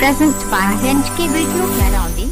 present by NHK Video Surrounding.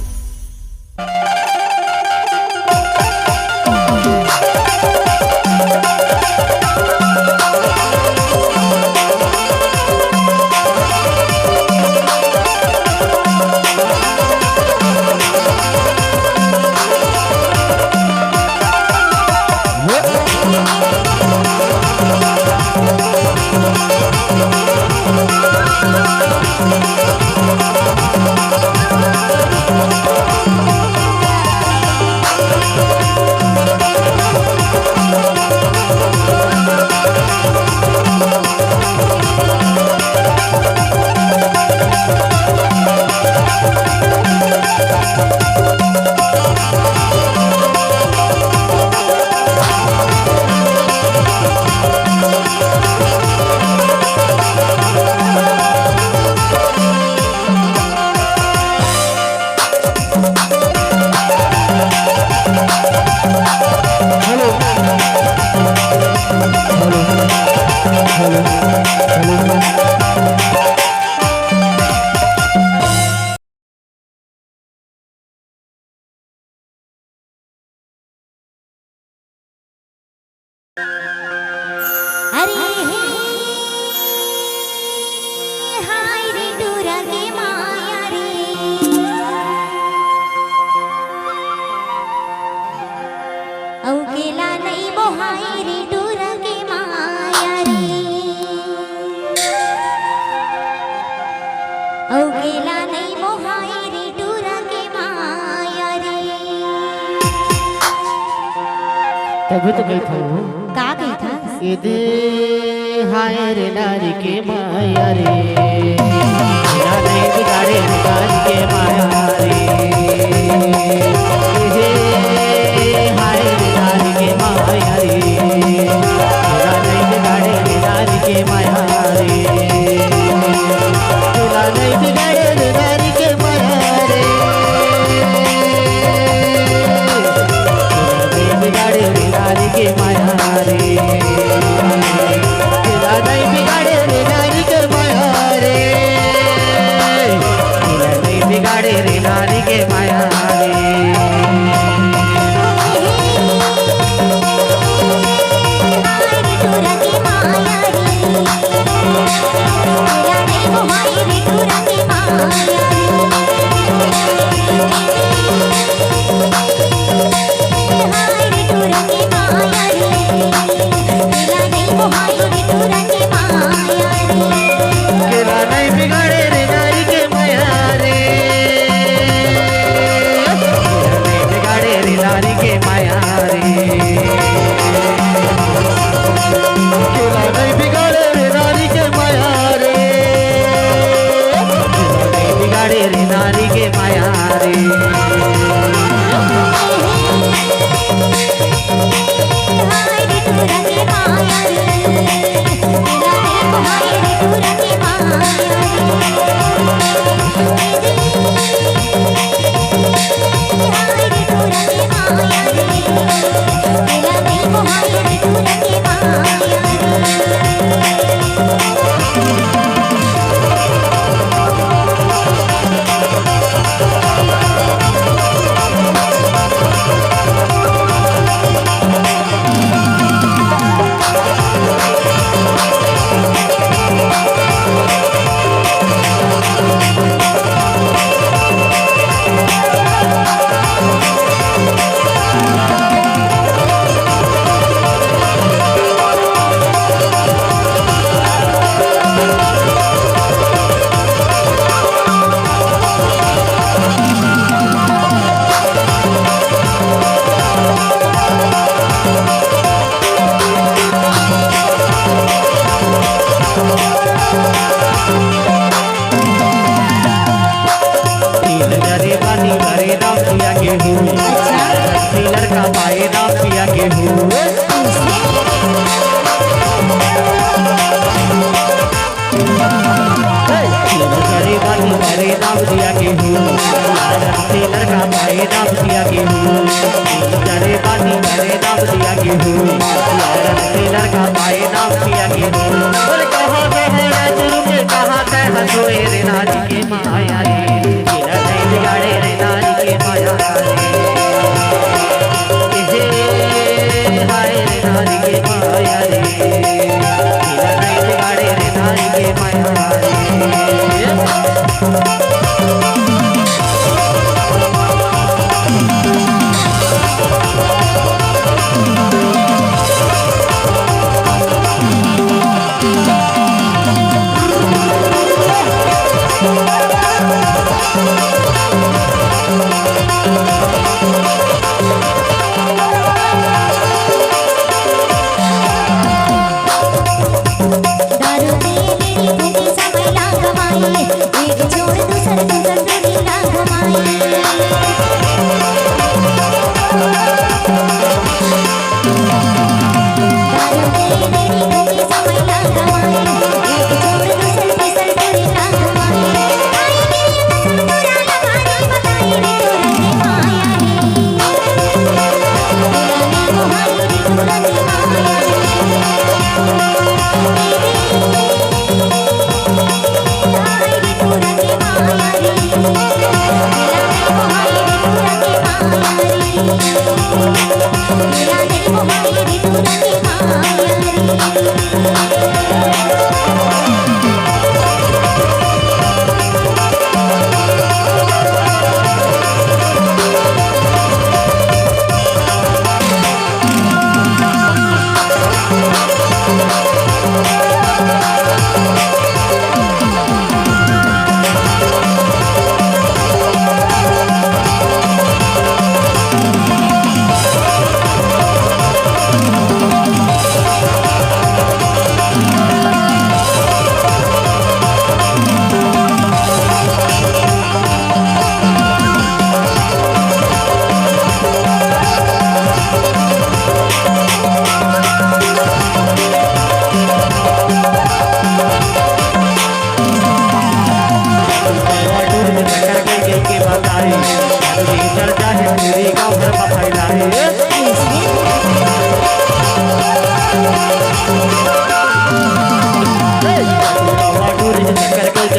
तभी तो गई था का गई था ये दे हाय रे नारी के माया रे ना नहीं बिगाड़े नारी के माया रे हाय रे नारी के माया रे ना नहीं बिगाड़े नारी के माया रे ना नहीं बिगाड़े नारी के माया रे बिगाड़े नारी के माया रे तेरा नहीं बिगाड़े रे नारी के माया रे तेरा नहीं बिगाड़े रे नारी के माया रे लड़का पाए ना पिया के हूँ गरीबानी मेरे नाम दिया के हूँ लड़का पाए नाम दिया के हूँ गरीबानी मेरे नाम दिया के हूँ लड़का पाए नाम दिया के हूँ कहाँ कहाँ सोए रे नारी के माया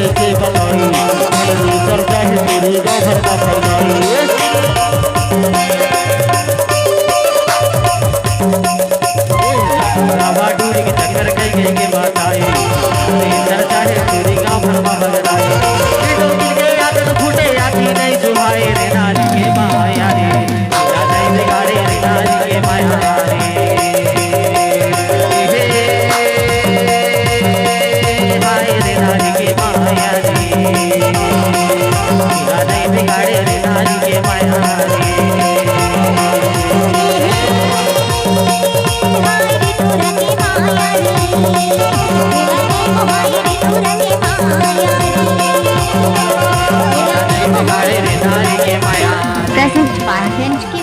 कैसे बताई मेरी चर्चा है तेरे गाँव भर का फैलाई रावा डूरी के चक्कर कई के बताई मेरी चर्चा है तेरे गाँव भर का फैलाई दिल के आदत फूटे आखी नहीं जुहाए रे नारी के माया रे तेरा नहीं बिगाड़े रे नारी के माया रे हाय रे नारी के माया रे तेरा नहीं बिगाड़े रे नारी के माया रे प्रेजेंट 5 इंच की